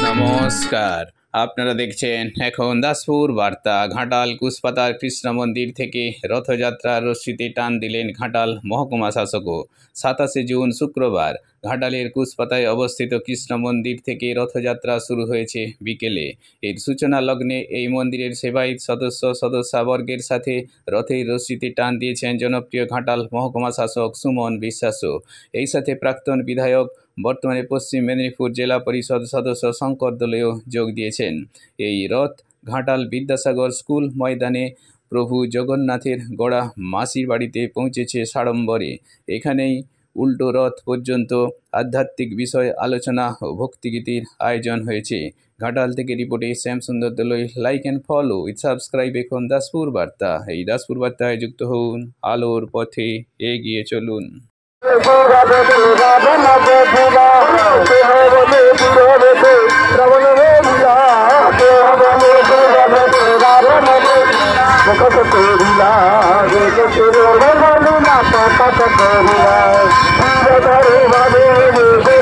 নমস্কার, আপনারা দেখছেন এখন দাসপুর বার্তা। ঘাটাল কুশপাতার কৃষ্ণ মন্দির থেকে রথযাত্রার রশ্মিতে টান দিলেন ঘাটাল মহকুমা শাসকও। 27 জুন শুক্রবার ঘাটালের কুশপাতায় অবস্থিত কৃষ্ণ মন্দির থেকে রথযাত্রা শুরু হয়েছে বিকেলে। এর সূচনা লগ্নে এই মন্দিরের সেবায়িত সদস্যবর্গের সাথে রথের রশ্মিতে টান দিয়েছেন জনপ্রিয় ঘাটাল মহকুমা শাসক সুমন বিশ্বাসও। এই সাথে প্রাক্তন বিধায়ক, বর্তমানে পশ্চিম মেদিনীপুর জেলা পরিষদ সদস্য শঙ্কর দলেও যোগ দিয়েছেন। এই রথ ঘাটাল বিদ্যাসাগর স্কুল ময়দানে প্রভু জগন্নাথের গড়া মাসির বাড়িতে পৌঁছেছে সাড়ম্বরে। এখানেই উল্টো রথ পর্যন্ত আধ্যাত্মিক বিষয় আলোচনা ও ভক্তিগীতির আয়োজন হয়েছে। ঘাটাল থেকে রিপোর্টে শ্যামসুন্দর দলই। Like and follow with subscribe এখন দাসপুর বার্তা। এই দাসপুর বার্তায় যুক্ত হন, আলোর পথে এগিয়ে চলুন। Thank you.